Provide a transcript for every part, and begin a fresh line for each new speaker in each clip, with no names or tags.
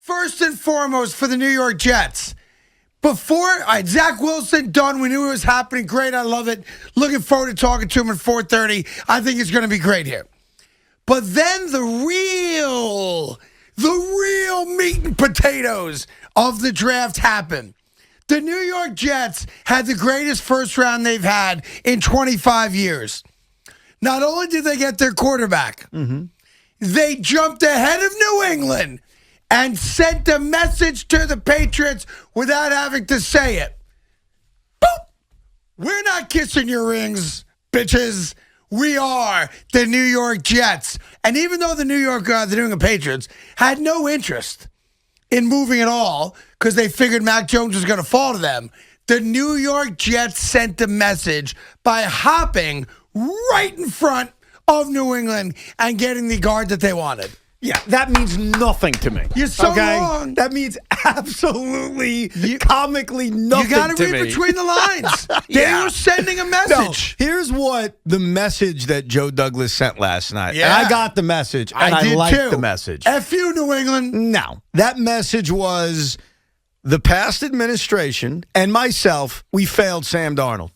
first and foremost for the New York Jets. Zach Wilson done. We knew it was happening. Great. I love it. Looking forward to talking to him at 4:30. I think it's going to be great here. But then the real meat and potatoes of the draft happened. The New York Jets had the greatest first round they've had in 25 years. Not only did they get their quarterback, they jumped ahead of New England and sent a message to the Patriots without having to say it. Boop! We're not kissing your rings, bitches. We are the New York Jets. And even though the New England Patriots had no interest in moving at all because they figured Mac Jones was going to fall to them, the New York Jets sent a message by hopping right in front of New England and getting the guard that they wanted.
Yeah, that means nothing to me.
You're so wrong.
That means absolutely, comically nothing to me.
You got to read between the lines. They were sending a message.
No, here's what the message that Joe Douglas sent last night.
Yeah.
And I got the message, and I liked the message.
F you, New England.
No, that message was the past administration and myself, we failed Sam Darnold.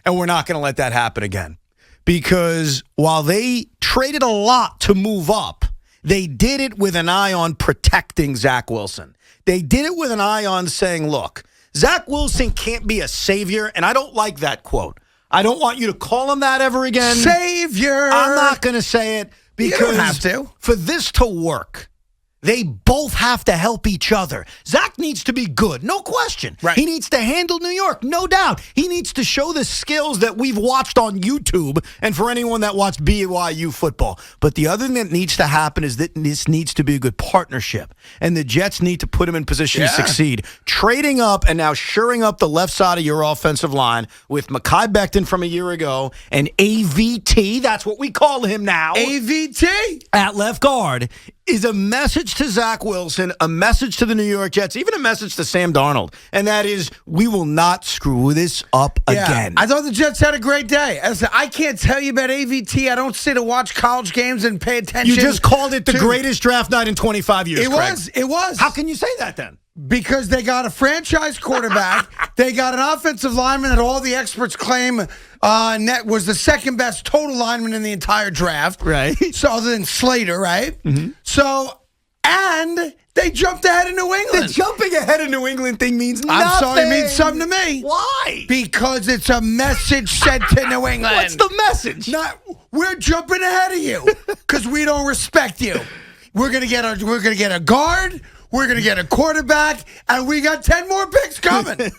And we're not going to let that happen again. Because while they traded a lot to move up, they did it with an eye on protecting Zach Wilson. They did it with an eye on saying, look, Zach Wilson can't be a savior, and I don't like that quote. I don't want you to call him that ever again.
Savior.
I'm not going to say it because
you don't have to.
For this to work, they both have to help each other. Zach needs to be good, no question.
Right.
He needs to handle New York, no doubt. He needs to show the skills that we've watched on YouTube and for anyone that watched BYU football. But the other thing that needs to happen is that this needs to be a good partnership. And the Jets need to put him in position to succeed. Trading up and now shoring up the left side of your offensive line with Mekhi Becton from a year ago and AVT, that's what we call him now.
AVT?
At left guard is a message to Zach Wilson, a message to the New York Jets, even a message to Sam Darnold, and that is, we will not screw this up again.
I thought the Jets had a great day. I can't tell you about AVT. I don't sit and watch college games and pay attention.
You just called it the greatest draft night in 25 years,
It was.
How can you say that then?
Because they got a franchise quarterback. They got an offensive lineman that all the experts claim net was the second best total lineman in the entire draft.
Right.
So other than Slater, right? Mm-hmm. So, and they jumped ahead of New England.
The jumping ahead of New England thing means nothing.
I'm sorry, it means something to me.
Why?
Because it's a message sent to New England.
What's the message?
We're jumping ahead of you because we don't respect you. We're gonna get a guard. We're going to get a quarterback, and we got 10 more picks coming.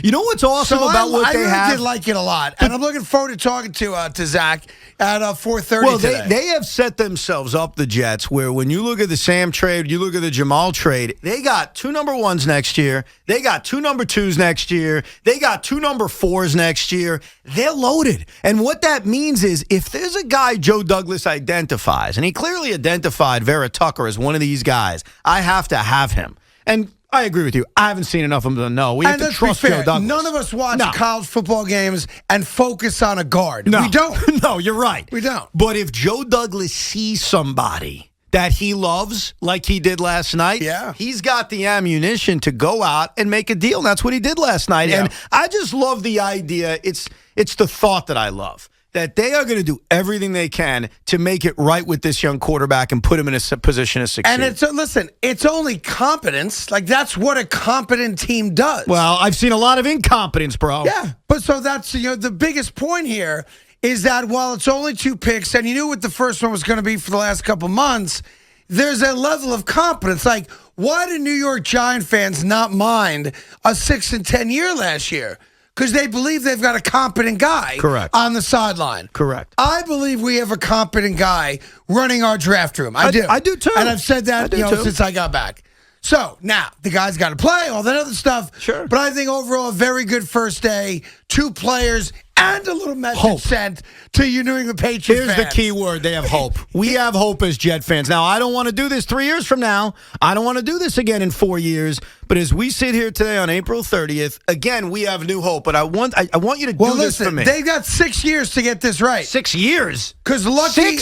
You know what's awesome about what they have?
I did like it a lot, and I'm looking forward to talking to Zach at 4:30
well,
today.
They have set themselves up, the Jets, where when you look at the Sam trade, you look at the Jamal trade, they got 2 number 1s next year. They got 2 number 2s next year. They got 2 number 4s next year. They're loaded. And what that means is if there's a guy Joe Douglas identifies, and he clearly identified Vera-Tucker as one of these guys, I have to have him. And I agree with you. I haven't seen enough of them to know. We have to trust Joe Douglas.
None of us watch college football games and focus on a guard.
No.
We don't.
No, you're right.
We don't.
But if Joe Douglas sees somebody that he loves, like he did last night, he's got the ammunition to go out and make a deal. And that's what he did last night. Yeah. And I just love the idea. It's the thought that I love. That they are going to do everything they can to make it right with this young quarterback and put him in a position to succeed.
And it's only competence. Like, that's what a competent team does.
Well, I've seen a lot of incompetence, bro.
Yeah, but so that's, the biggest point here is that while it's only 2 picks, and you knew what the first one was going to be for the last couple months, there's a level of competence. Like, why do New York Giant fans not mind a 6-10 year last year? Because they believe they've got a competent guy on the sideline.
Correct.
I believe we have a competent guy running our draft room. I do.
I do too.
And I've said that since I got back. So now the guy's got to play, all that other stuff.
Sure.
But I think overall a very good first day. 2 players and a little message
Hope.
sent to you New England Patriots
Here's
fans.
the key word. They have hope. We have hope as Jet fans. Now, I don't want to do this 3 years from now. I don't want to do this again in 4 years. But as we sit here today on April 30th, again, we have new hope. But I want you to do this for me.
They got 6 years to get this right.
6 years?
Because Lucky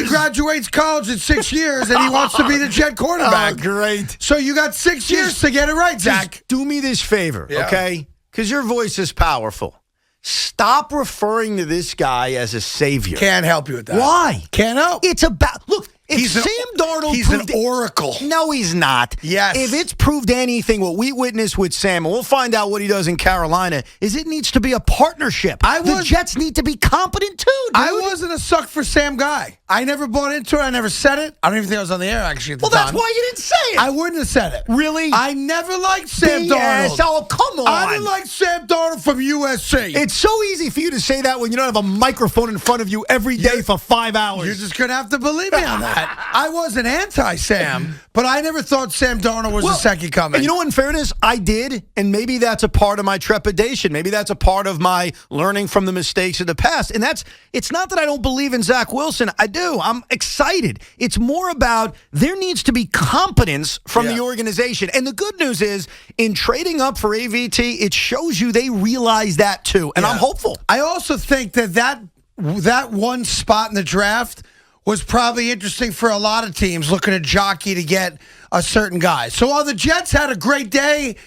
graduates college in 6 years, and he wants to be the Jet quarterback.
Oh, great.
So you got 6 years to get it right, Zach.
Just do me this favor, okay? Because your voice is powerful. Stop referring to this guy as a savior.
Can't help you with that.
Why?
Can't help.
It's about, look, if Sam Darnold
he's an oracle.
No, he's not.
Yes.
If it's proved anything, what we witnessed with Sam, and we'll find out what he does in Carolina, is it needs to be a partnership. The Jets need to be competent too, dude.
I wasn't a suck for Sam guy. I never bought into it. I never said it. I don't even think I was on the air, actually, at the time.
Well, that's why you didn't say it.
I wouldn't have said it.
Really?
I never liked Sam Darnold.
Oh, come on.
I didn't like Sam Darnold from USC.
It's so easy for you to say that when you don't have a microphone in front of you every day for 5 hours.
You're just going to have to believe me on that. I wasn't anti-Sam, but I never thought Sam Darnold was the second coming.
And you know what, in fairness, I did, and maybe that's a part of my trepidation. Maybe that's a part of my learning from the mistakes of the past. And it's not that I don't believe in Zach Wilson. I do. I'm excited. It's more about there needs to be competence from the organization. And the good news is, in trading up for AVT, it shows you they realize that too. And I'm hopeful.
I also think that one spot in the draft was probably interesting for a lot of teams looking to jockey to get a certain guy. So while the Jets had a great day,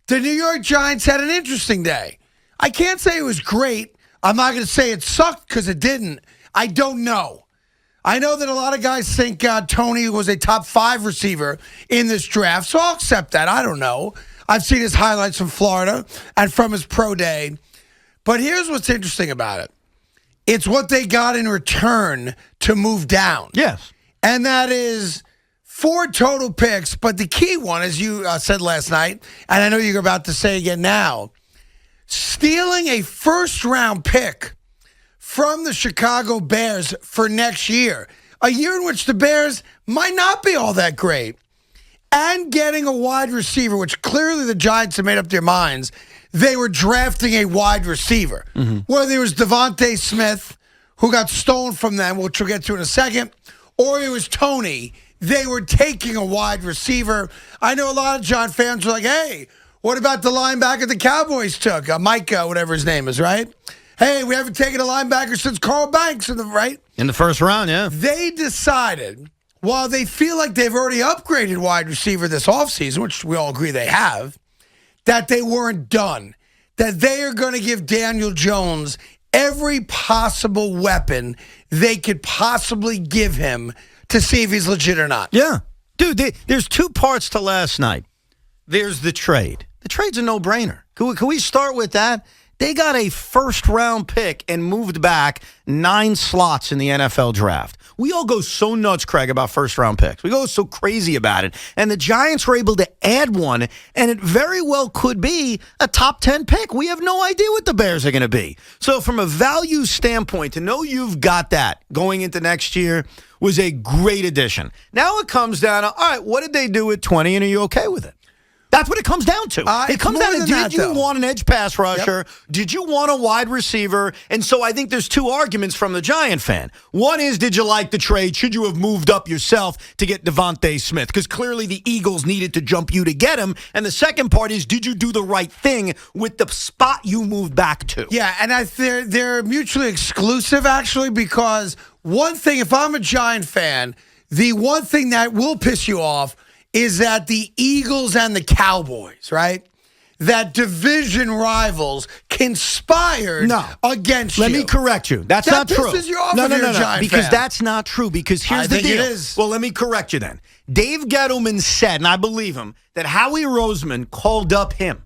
the New York Giants had an interesting day. I can't say it was great. I'm not going to say it sucked because it didn't. I don't know. I know that a lot of guys think Tony was a top 5 receiver in this draft, so I'll accept that. I don't know. I've seen his highlights from Florida and from his pro day. But here's what's interesting about it. It's what they got in return to move down.
Yes.
And that is 4 total picks. But the key one, as you said last night, and I know you're about to say again now, stealing a first-round pick from the Chicago Bears for next year, a year in which the Bears might not be all that great, and getting a wide receiver, which clearly the Giants have made up their minds they were drafting a wide receiver. Whether it was Devontae Smith, who got stolen from them, which we'll get to in a second, or it was Tony. They were taking a wide receiver. I know a lot of Giant fans were like, hey, what about the linebacker the Cowboys took? Micah, whatever his name is, right? Hey, we haven't taken a linebacker since Carl Banks, in the
first round, yeah.
They decided, while they feel like they've already upgraded wide receiver this offseason, which we all agree they have, that they weren't done, that they are going to give Daniel Jones every possible weapon they could possibly give him to see if he's legit or not.
Yeah. Dude, there's 2 parts to last night. There's the trade. The trade's a no-brainer. Can we start with that? They got a first-round pick and moved back 9 slots in the NFL draft. We all go so nuts, Craig, about first-round picks. We go so crazy about it. And the Giants were able to add one, and it very well could be a top 10 pick. We have no idea what the Bears are going to be. So from a value standpoint, to know you've got that going into next year was a great addition. Now it comes down to, all right, what did they do at 20, and are you okay with it? That's what it comes down to. It comes down to, did you want an edge pass rusher? Yep. Did you want a wide receiver? And so I think there's 2 arguments from the Giant fan. One is, did you like the trade? Should you have moved up yourself to get Devontae Smith? Because clearly the Eagles needed to jump you to get him. And the second part is, did you do the right thing with the spot you moved back to?
Yeah, and they're mutually exclusive, actually, because one thing, if I'm a Giant fan, the one thing that will piss you off is that the Eagles and the Cowboys, right? That division rivals conspired against you.
Let me correct you. That's not true.
That pisses you off if you're a Giant
because
fan.
That's not true. Because here's the deal.
I think it is.
Well, let me correct you then. Dave Gettleman said, and I believe him, that Howie Roseman called up him.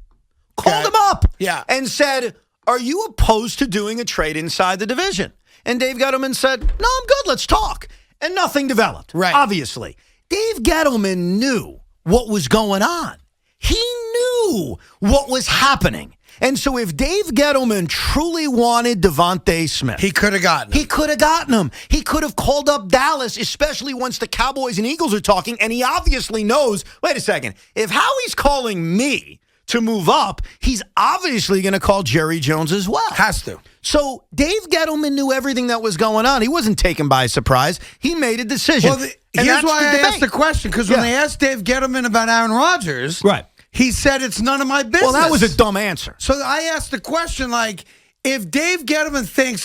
Called him up.
Yeah.
And said, are you opposed to doing a trade inside the division? And Dave Gettleman said, no, I'm good. Let's talk. And nothing developed.
Right.
Obviously. Dave Gettleman knew what was going on. He knew what was happening. And so if Dave Gettleman truly wanted Devontae Smith,
he could have gotten him.
He could have gotten him. He could have called up Dallas, especially once the Cowboys and Eagles are talking, and he obviously knows, wait a second, if Howie's calling me to move up, he's obviously going to call Jerry Jones as well.
Has to.
So Dave Gettleman knew everything that was going on. He wasn't taken by surprise. He made a decision.
Well, here's why I asked the question, because when they asked Dave Gettleman about Aaron Rodgers,
right,
he said it's none of my business.
Well, that was a dumb answer.
So I asked the question, like, if Dave Gettleman thinks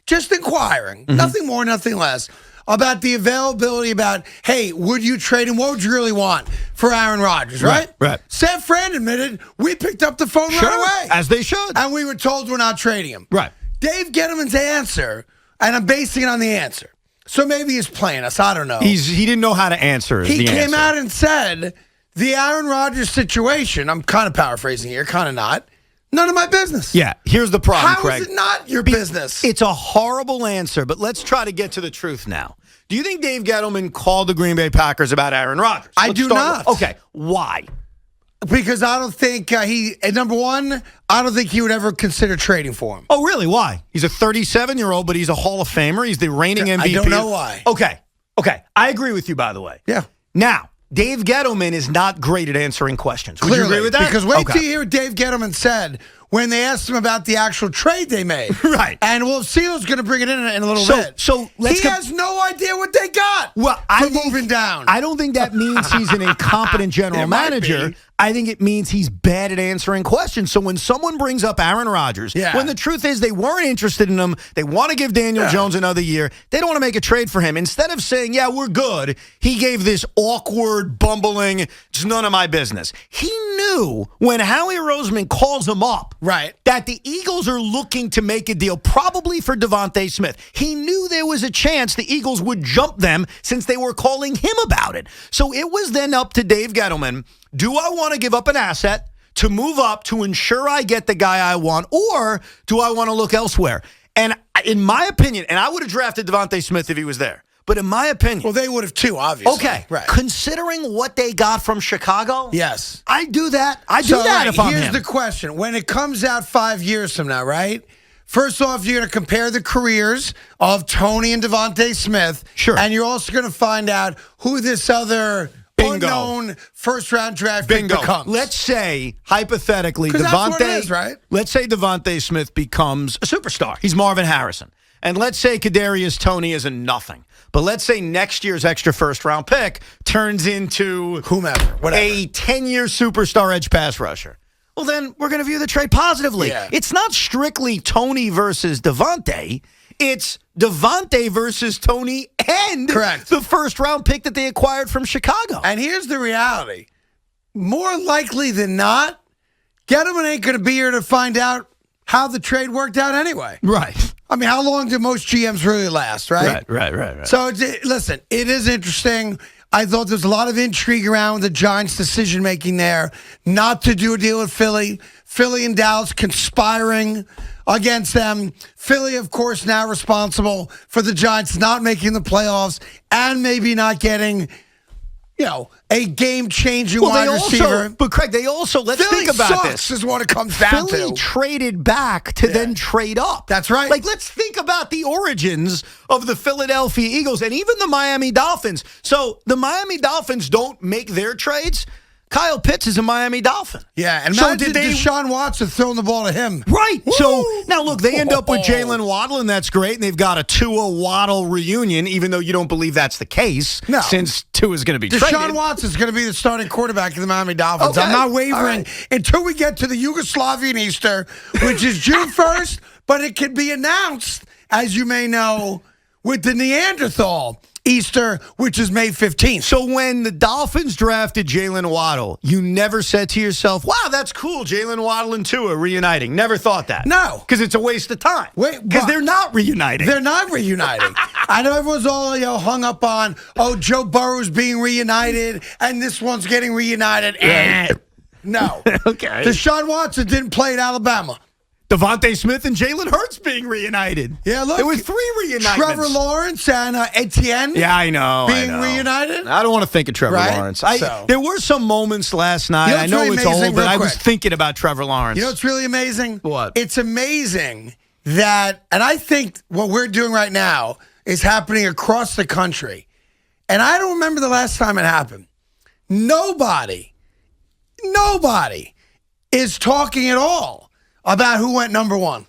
just inquiring, nothing more, nothing less, about the availability about, hey, would you trade him? What would you really want for Aaron Rodgers, right?
Right.
San Fran admitted we picked up the phone right away.
As they should.
And we were told we're not trading him.
Right.
Dave Gettleman's answer, and I'm basing it on the answer. So maybe he's playing us. I don't know.
He didn't know how to answer.
He came out and said, the Aaron Rodgers situation, I'm kind of paraphrasing here, kind of not, none of my business.
Yeah, here's the problem,
How
Craig.
is it not your business?
It's a horrible answer, but let's try to get to the truth now. Do you think Dave Gettleman called the Green Bay Packers about Aaron Rodgers?
I do not.
Okay, why?
Because I don't think number one, I don't think he would ever consider trading for him.
Oh, really? Why? He's a 37-year-old, but he's a Hall of Famer. He's the reigning MVP.
I don't know why.
Okay. I agree with you, by the way.
Yeah.
Now, Dave Gettleman is not great at answering questions. Would
Clearly,
you agree with that?
Because wait till you hear what Dave Gettleman said when they asked him about the actual trade they made.
Right.
And Cielo's going to bring it in a little bit.
So
he has no idea what they got moving down.
I don't think that means he's an incompetent general manager. I think it means he's bad at answering questions. So when someone brings up Aaron Rodgers, when the truth is they weren't interested in him, they want to give Daniel Jones another year, they don't want to make a trade for him. Instead of saying, yeah, we're good, he gave this awkward, bumbling, it's none of my business. He knew when Howie Roseman calls him up that the Eagles are looking to make a deal, probably for Devontae Smith. He knew there was a chance the Eagles would jump them since they were calling him about it. So it was then up to Dave Gettleman. Do I want to give up an asset to move up to ensure I get the guy I want, or do I want to look elsewhere? And in my opinion, and I would have drafted Devontae Smith if he was there, but in my opinion...
Well, they would have too, obviously.
Okay, considering what they got from Chicago...
Yes.
I do that. I do that if I'm him.
Here's the question. When it comes out 5 years from now, right? First off, you're going to compare the careers of Tony and Devontae Smith.
Sure.
And you're also going to find out who this other... unknown first-round draft pick becomes.
Let's say, hypothetically, let's say Devontae Smith becomes a superstar. He's Marvin Harrison. And let's say Kadarius Toney is a nothing. But let's say next year's extra first-round pick turns into a 10-year superstar edge pass rusher. Well, then we're going to view the trade positively.
Yeah.
It's not strictly Toney versus Devontae. It's Devontae versus Toney and the first-round pick that they acquired from Chicago.
And here's the reality. More likely than not, Gettleman ain't going to be here to find out how the trade worked out anyway.
Right.
I mean, how long do most GMs really last, right?
Right.
So, listen, it is interesting. I thought there's a lot of intrigue around the Giants' decision-making there not to do a deal with Philly. Philly and Dallas conspiring against them. Philly, of course, now responsible for the Giants not making the playoffs and maybe not getting, a game-changing wide receiver.
But, Craig, let's think about this.
Philly is what it comes down to.
Philly traded back to then trade up.
That's right.
Let's think about the origins of the Philadelphia Eagles and even the Miami Dolphins. So the Miami Dolphins don't make their trades. Kyle Pitts is a Miami Dolphin.
Yeah, and imagine Deshaun Watson throwing the ball to him.
Right. Woo! So, now look, they end up with Jalen Waddle, and that's great, and they've got a Tua-Waddle reunion, even though you don't believe that's the case, since Tua's going to be traded.
Deshaun Watson's going to be the starting quarterback of the Miami Dolphins. Okay. I'm not wavering until we get to the Yugoslavian Easter, which is June 1st, but it can be announced, as you may know, with the Neanderthal Easter, which is May 15th.
So when the Dolphins drafted Jalen Waddle, you never said to yourself, wow, that's cool, Jalen Waddle and Tua reuniting. Never thought that.
No.
Because it's a waste of time. Because they're not reuniting.
They're not reuniting. I know everyone's all hung up on, Joe Burrow's being reunited, and this one's getting reunited. No.
Okay.
Deshaun Watson didn't play at Alabama.
Devontae Smith and Jalen Hurts being reunited.
Yeah, look.
There were 3 reunitements.
Trevor Lawrence and Etienne.
Yeah, I know.
Being reunited.
I don't want to think of Trevor Lawrence. There were some moments last night. I know it's old, but I was thinking about Trevor Lawrence.
You know what's really amazing?
What?
It's amazing that, and I think what we're doing right now is happening across the country. And I don't remember the last time it happened. Nobody nobody is talking at all about who went number one.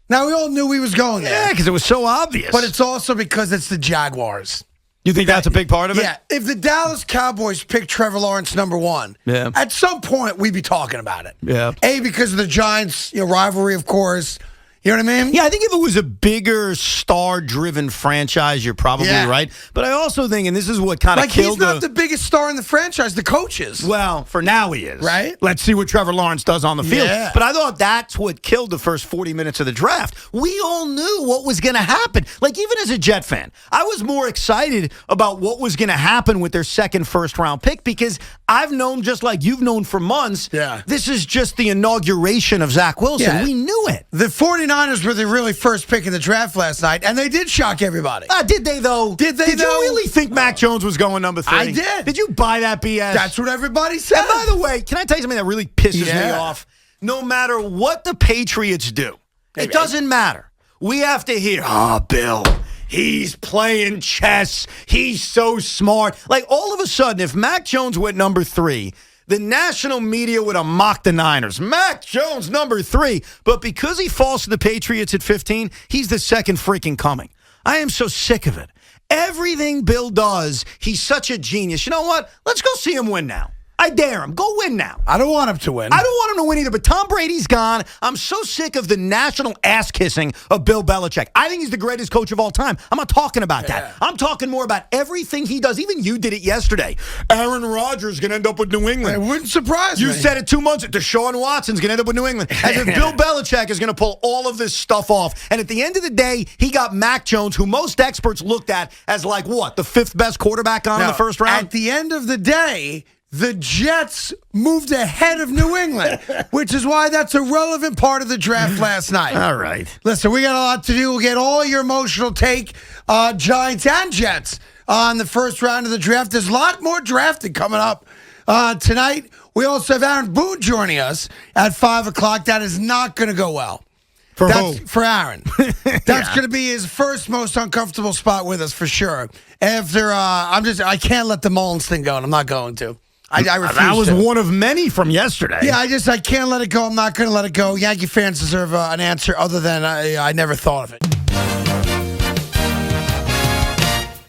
Now, we all knew he was going there.
Yeah, because it was so obvious.
But it's also because it's the Jaguars.
You think that's a big part of it?
Yeah. If the Dallas Cowboys picked Trevor Lawrence number one, at some point we'd be talking about it.
Yeah.
A, because of the Giants rivalry, of course. You know what I mean?
Yeah, I think if it was a bigger star-driven franchise, you're probably right. But I also think, and this is what kind of killed
he's not the biggest star in the franchise, the coaches.
Well, for now he is.
Right?
Let's see what Trevor Lawrence does on the field.
Yeah.
But I thought that's what killed the first 40 minutes of the draft. We all knew what was going to happen. Like, even as a Jet fan, I was more excited about what was going to happen with their second first-round pick because I've known, just like you've known for months, this is just the inauguration of Zach Wilson.
Yeah.
We knew it.
The 49ers were the really first pick in the draft last night, and they did shock everybody.
Did they, though?
Did they,
Did you really think Mac Jones was going number 3?
I did.
Did you buy that BS?
That's what everybody said.
And by the way, can I tell you something that really pisses me off? No matter what the Patriots do, it doesn't matter. We have to hear, Bill, he's playing chess. He's so smart. Like, all of a sudden, if Mac Jones went number 3, the national media would have mocked the Niners. Mac Jones, number 3. But because he falls to the Patriots at 15, he's the second freaking coming. I am so sick of it. Everything Bill does, he's such a genius. You know what? Let's go see him win now. I dare him. Go win now.
I don't want him to win.
I don't want him to win either, but Tom Brady's gone. I'm so sick of the national ass-kissing of Bill Belichick. I think he's the greatest coach of all time. I'm not talking about that. I'm talking more about everything he does. Even you did it yesterday. Aaron Rodgers is going to end up with New England.
It wouldn't surprise me.
You said it 2 months ago. Deshaun Watson's going to end up with New England. As if Bill Belichick is going to pull all of this stuff off. And at the end of the day, he got Mac Jones, who most experts looked at as like, what, the 5th best quarterback in the first round?
At the end of the day, the Jets moved ahead of New England, which is why that's a relevant part of the draft last night.
All right.
Listen, we got a lot to do. We'll get all your emotional take, Giants and Jets, on the first round of the draft. There's a lot more drafting coming up tonight. We also have Aaron Boone joining us at 5 o'clock. That is not going to go well. For Aaron. That's going to be his first most uncomfortable spot with us for sure. After, I can't let the Mullins thing go, and I'm not going to. I refuse
That was
to.
one of many from yesterday.
Yeah, I can't let it go. I'm not going to let it go. Yankee fans deserve an answer other than I never thought of it.